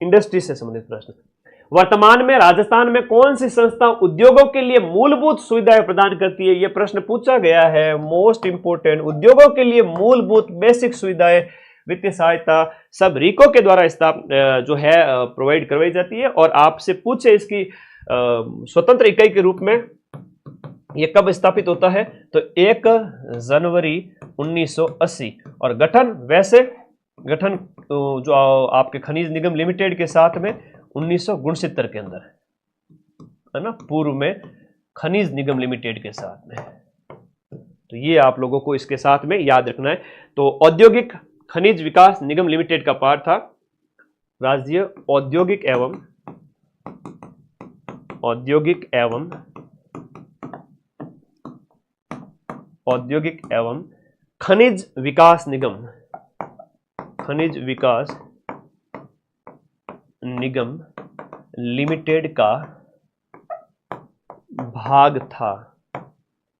Industry से संबंधित प्रश्न। वर्तमान में राजस्थान में कौन सी संस्था उद्योगों के लिए मूलभूत सुविधाएं प्रदान करती है? यह प्रश्न पूछा गया है, मोस्ट इंपोर्टेंट। उद्योगों के लिए मूलभूत बेसिक सुविधाएं, वित्तीय सहायता सब रीको के द्वारा जो है प्रोवाइड करवाई जाती है। और आपसे पूछे इसकी स्वतंत्र इकाई के रूप में यह कब स्थापित होता है, तो 1 जनवरी 1980। और गठन जो आपके खनिज निगम लिमिटेड के साथ में 1969 के अंदर है ना, पूर्व में खनिज निगम लिमिटेड के साथ में। तो ये आप लोगों को इसके साथ में याद रखना है। तो औद्योगिक खनिज विकास निगम लिमिटेड का पार्ट था राज्य औद्योगिक एवं खनिज विकास निगम लिमिटेड का भाग था।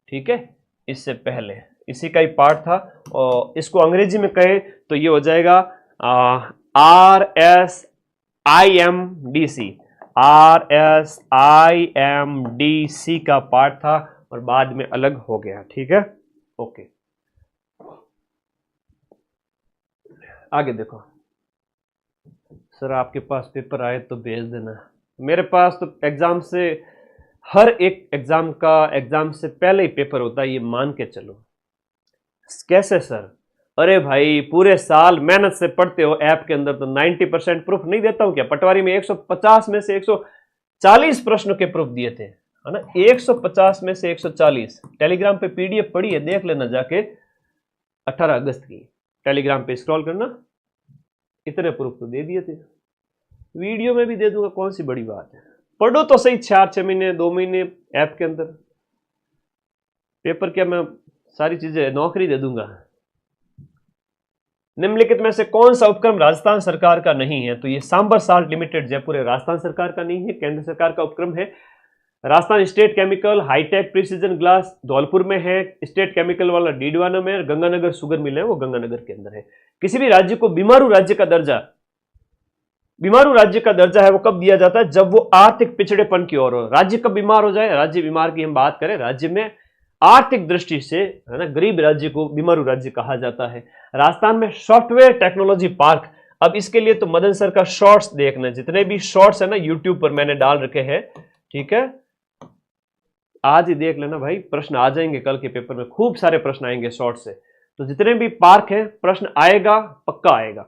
ठीक है, इससे पहले इसी का ही पार्ट था। और इसको अंग्रेजी में कहें तो ये हो जाएगा RSIMDC का पार्ट था और बाद में अलग हो गया। ठीक है, ओके। आगे देखो सर, आपके पास पेपर आए तो भेज देना। मेरे पास तो एग्जाम से हर एक एग्जाम से पहले ही पेपर होता है, ये मान के चलो। कैसे सर? अरे भाई, पूरे साल मेहनत से पढ़ते हो ऐप के अंदर तो 90% प्रूफ नहीं देता हूं क्या? पटवारी में 150 में से 140 प्रश्नों के प्रूफ दिए थे, है ना। 150 में से 140। टेलीग्राम पे पीडीएफ पढ़ी है, देख लेना जाके, 18 अगस्त की। टेलीग्राम पे स्क्रॉल करना, इतने प्रूफ तो दे दिए थे। वीडियो में भी दे दूंगा, कौन सी बड़ी बात है। पढ़ो तो सही 4-6 महीने 2 महीने ऐप के अंदर। पेपर क्या मैं सारी चीजें नौकरी दे दूंगा? निम्नलिखित में से कौन सा उपक्रम राजस्थान सरकार का नहीं है? तो ये सांबर साल्ट लिमिटेड जयपुर है, राजस्थान सरकार का नहीं है, केंद्र सरकार का उपक्रम है। Rajasthan state chemical hi tech precision glass Dholpur में है। स्टेट केमिकल वाला डीडवाना में है। गंगानगर शुगर मिल है, वो गंगानगर के अंदर है। किसी भी राज्य को बीमारू राज्य का दर्जा है वो कब दिया जाता है? जब वो आर्थिक पिछड़ेपन की ओर हो। राज्य कब बीमार हो जाए? राज्य बीमार की हम बात करें, राज्य में आर्थिक दृष्टि से, है ना, गरीब राज्य को बीमारू राज्य कहा जाता है। राजस्थान में सॉफ्टवेयर टेक्नोलॉजी पार्क। अब इसके लिए तो मदन सर का शॉर्ट्स देखना, जितने भी शॉर्ट्स है ना यूट्यूब पर मैंने डाल रखे हैं। ठीक है, आज ही देख लेना भाई, प्रश्न आ जाएंगे कल के पेपर में, खूब सारे प्रश्न आएंगे शॉर्ट से। तो जितने भी पार्क है प्रश्न आएगा, पक्का आएगा।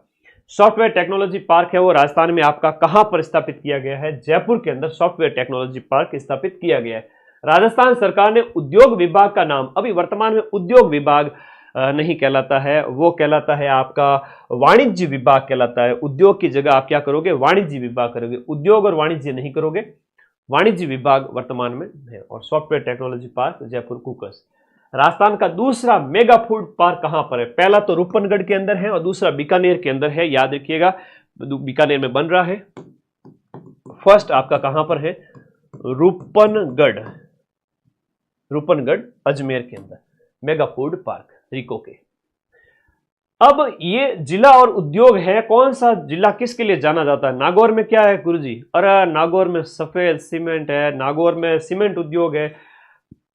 सॉफ्टवेयर टेक्नोलॉजी पार्क है वो राजस्थान में आपका कहां पर स्थापित किया गया है? जयपुर के अंदर सॉफ्टवेयर टेक्नोलॉजी पार्क स्थापित किया गया है। राजस्थान सरकार ने उद्योग विभाग का नाम, अभी वर्तमान में उद्योग विभाग नहीं कहलाता है, वो कहलाता है आपका वाणिज्य विभाग कहलाता है। उद्योग की जगह आप क्या करोगे? वाणिज्य विभाग करोगे। उद्योग और वाणिज्य नहीं करोगे, वाणिज्य विभाग वर्तमान में है। और software technology park Jaipur Kukas. Rajasthan का दूसरा मेगा फूड पार्क कहां पर है? पहला तो रूपनगढ़ के अंदर है और दूसरा बीकानेर के अंदर है, याद रखिएगा, बीकानेर में बन रहा है। फर्स्ट आपका कहां पर है? रूपनगढ़ अजमेर के अंदर मेगा फूड पार्क रीको के। अब ये जिला और उद्योग है, कौन सा जिला किसके लिए जाना जाता है? नागौर में क्या है गुरुजी? अरे नागौर में सफेद सीमेंट है, नागौर में सीमेंट उद्योग है।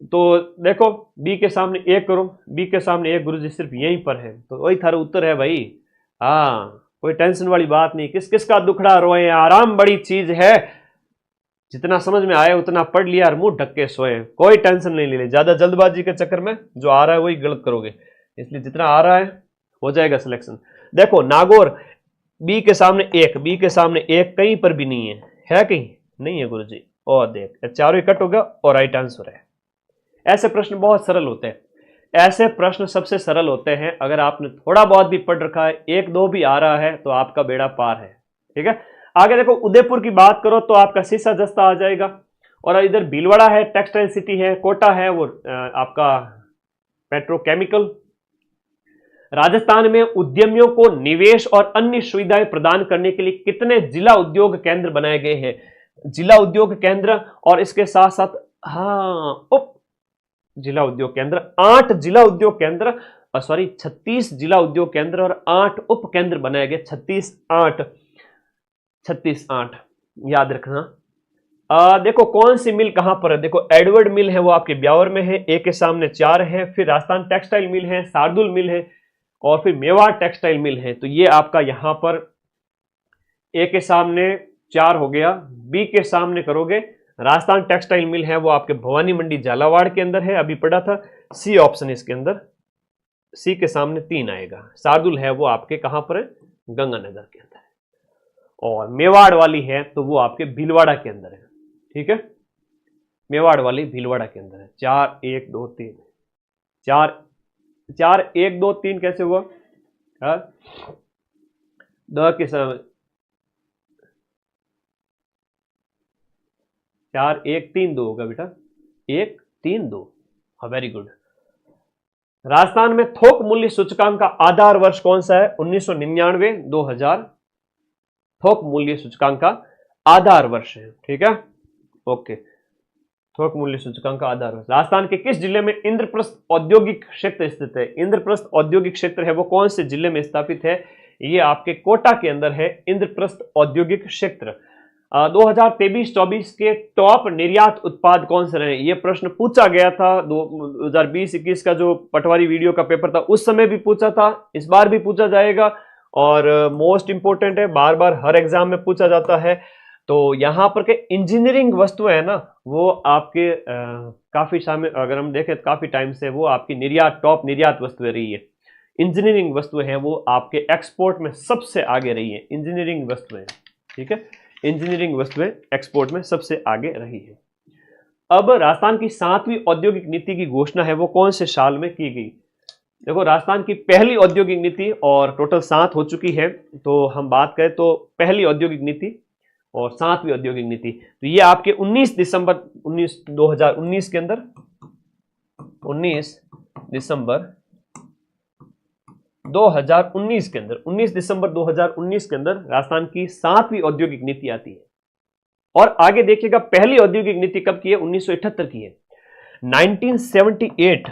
तो देखो बी के सामने 1 करो, बी के सामने 1 गुरुजी सिर्फ यहीं पर है, तो वही थारा उत्तर है भाई। हाँ, कोई टेंशन वाली बात नहीं। किस किस का दुखड़ा रोए, आराम बड़ी चीज है। जितना समझ में आए उतना पढ़ लिया और मुंह ढक के सोए, कोई टेंशन नहीं ले। ज्यादा जल्दबाजी के चक्कर में जो आ रहा है वही गलत करोगे, इसलिए जितना आ रहा है हो जाएगा सिलेक्शन। देखो नागौर बी के सामने 1, बी के सामने 1 कहीं पर भी नहीं है कहीं नहीं है गुरुजी। और देख चारों इकट्ठ हो गया और राइट आंसर है। ऐसे प्रश्न बहुत सरल होते हैं, ऐसे प्रश्न सबसे सरल होते हैं। अगर आपने थोड़ा बहुत भी पढ़ रखा है, 1-2 भी आ रहा है, तो आपका बेड़ा पार है। ठीक है, आगे देखो उदयपुर की बात करो तो आपका सीसा जस्ता आ जाएगा। और इधर भीलवाड़ा है, टेक्सटाइल सिटी है। कोटा है वो आपका पेट्रोकेमिकल। राजस्थान में उद्यमियों को निवेश और अन्य सुविधाएं प्रदान करने के लिए कितने जिला उद्योग केंद्र बनाए गए हैं? जिला उद्योग केंद्र और इसके साथ साथ उप जिला उद्योग केंद्र, 8 जिला उद्योग केंद्र, 36 जिला उद्योग केंद्र और 8 उप केंद्र बनाए गए। 36, 8 36-8 याद रखना। देखो कौन सी मिल कहां पर है, देखो एडवर्ड मिल है वो आपके ब्यावर में है, ए के सामने 4 है, फिर राजस्थान टेक्सटाइल मिल है, शार्दुल मिल है और फिर मेवाड़ टेक्सटाइल मिल है। तो ये आपका यहां पर ए के सामने 4 हो गया, बी के सामने करोगे राजस्थान टेक्सटाइल मिल है वो आपके भवानी मंडी झालावाड़ के अंदर है, अभी पढ़ा था। सी ऑप्शन इसके अंदर, सी के सामने 3 आएगा। शार्दुल है वो आपके कहां पर है, गंगानगर के अंदर है। और मेवाड़ वाली है तो वो आपके भीलवाड़ा के अंदर है, ठीक है, मेवाड़ वाली भीलवाड़ा के अंदर है। 4 1 2 3 4 4 1 2 3 कैसे हुआ, द के सामने 4 1 3 2 होगा बेटा, 1 3 2। हाँ वेरी गुड। राजस्थान में थोक मूल्य सूचकांक का आधार वर्ष कौन सा है, 1999 2000 थोक मूल्य सूचकांक का आधार वर्ष है, ठीक है, ओके। थोक मूल्य सूचकांक का आधार वर्ष। राजस्थान के किस जिले में इंद्रप्रस्थ औद्योगिक क्षेत्र स्थित है, इंद्रप्रस्थ औद्योगिक क्षेत्र है वो कौन से जिले में स्थापित है, ये आपके कोटा के अंदर है इंद्रप्रस्थ औद्योगिक क्षेत्र। 2023-24 के टॉप निर्यात उत्पाद कौन से रहे, ये प्रश्न पूछा गया था 2020-21 का जो पटवारी वीडियो का पेपर था उस समय भी पूछा था, इस बार भी पूछा जाएगा और मोस्ट इंपोर्टेंट है, बार बार हर एग्जाम में पूछा जाता है। तो यहां पर के इंजीनियरिंग वस्तुएं है ना वो आपके काफी शामिल, अगर हम देखें काफी टाइम से वो आपकी निर्यात टॉप निर्यात वस्तुएं रही है। इंजीनियरिंग वस्तुएं हैं वो आपके एक्सपोर्ट में सबसे आगे रही है, इंजीनियरिंग वस्तुएं, ठीक है, इंजीनियरिंग वस्तुएं एक्सपोर्ट में सबसे आगे रही है। अब राजस्थान की 7वीं औद्योगिक नीति की घोषणा है वो कौन से साल में की गई, देखो राजस्थान की पहली औद्योगिक नीति और टोटल 7 हो चुकी है, तो हम बात करें तो पहली औद्योगिक नीति और 7वीं औद्योगिक नीति, तो ये आपके 19 दिसंबर 2019 के अंदर, 19 दिसंबर 2019 के अंदर, 19 दिसंबर 2019 के अंदर राजस्थान की 7वीं औद्योगिक नीति आती है। और आगे देखिएगा पहली औद्योगिक नीति कब की है, 1978 की है। 1978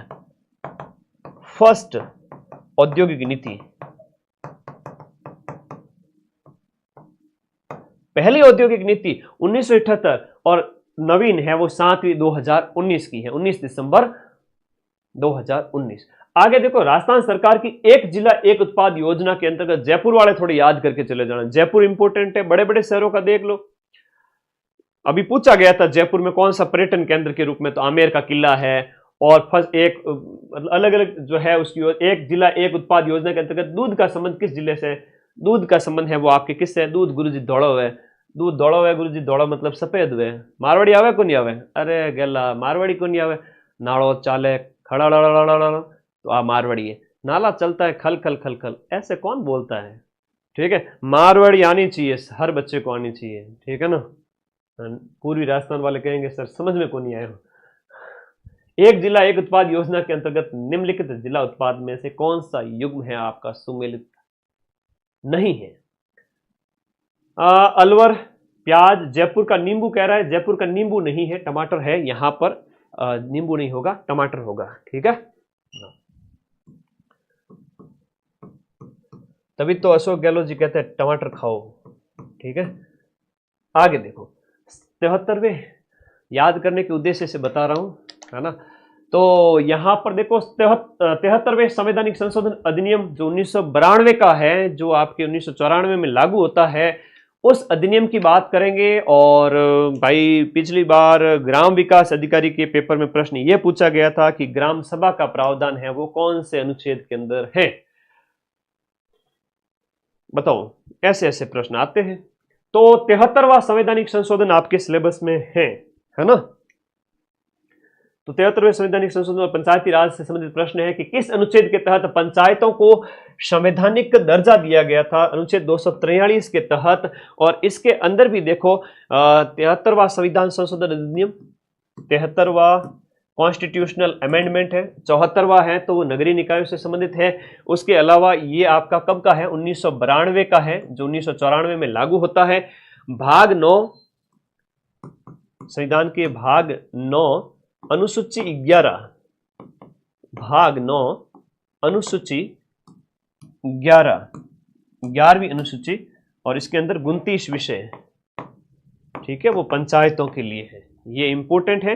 फर्स्ट औद्योगिक नीति, पहली औद्योगिक नीति 1978 और नवीन है वो 7वीं 2019 की है, 19 दिसंबर 2019। आगे देखो राजस्थान सरकार की एक जिला एक उत्पाद योजना के अंतर्गत, जयपुर वाले थोड़े याद करके चले जाना, जयपुर इंपोर्टेंट है, बड़े बड़े शहरों का देख लो। अभी पूछा गया था जयपुर में कौन सा पर्यटन केंद्र के रूप में, तो आमेर का किला है और फर्स्ट एक अलग अलग जो है उसकी एक जिला एक उत्पाद योजना के अंतर्गत दूध का संबंध किस जिले से, दूध का संबंध है वो आपके किससे, दूध गुरुजी दौड़ो है, दूध दौड़ो है गुरुजी, दौड़ो मतलब सफेद हुए, मारवाड़ी आवे को नहीं आवे, अरे गेला मारवाड़ी को नहीं आवे, नाड़ो चाले खड़ा तो आ मारवाड़ी है, नाला चलता है खल खल खल खल, ऐसे कौन बोलता है, ठीक है, मारवाड़ी आनी चाहिए, हर बच्चे को आनी चाहिए, ठीक है ना। पूर्वी राजस्थान वाले कहेंगे सर समझ में को नहीं आया। एक जिला एक उत्पाद योजना के अंतर्गत निम्नलिखित जिला उत्पाद में से कौन सा युग्म है आपका सुमेलित नहीं है, अलवर प्याज, जयपुर का नींबू कह रहा है, जयपुर का नींबू नहीं है, टमाटर है, यहां पर नींबू नहीं होगा, टमाटर होगा, ठीक है। तभी तो अशोक गहलोत जी कहते हैं टमाटर खाओ, ठीक है। आगे देखो 73वें याद करने के उद्देश्य से बता रहा हूं, है ना। तो यहां पर देखो 73वें संवैधानिक संशोधन अधिनियम जो 1992 का है, जो आपके 1994 में लागू होता है, उस अधिनियम की बात करेंगे। और भाई पिछली बार ग्राम विकास अधिकारी के पेपर में प्रश्न यह पूछा गया था कि ग्राम सभा का प्रावधान है वो कौन से अनुच्छेद के अंदर है, बताओ, ऐसे ऐसे प्रश्न आते हैं। तो 73वां संवैधानिक संशोधन आपके सिलेबस में है ना। तो 73वें संवैधानिक संशोधन और पंचायती राज से संबंधित प्रश्न है कि किस अनुच्छेद के तहत पंचायतों को संवैधानिक दर्जा दिया गया था, अनुच्छेद 243 के तहत। और इसके अंदर भी देखो 73वां संविधान संशोधन अधिनियम, 73वां कॉन्स्टिट्यूशनल अमेंडमेंट है, 74वां है तो वो नगरीय निकायों से संबंधित है। उसके अलावा ये आपका कब का है, 1992 का है, जो 1994 में लागू होता है। भाग 9 संविधान के भाग 9 अनुसूची 11, भाग 9 अनुसूची 11, 11वीं अनुसूची और इसके अंदर 29 विषय हैं, ठीक है, वो पंचायतों के लिए है। ये इंपॉर्टेंट है।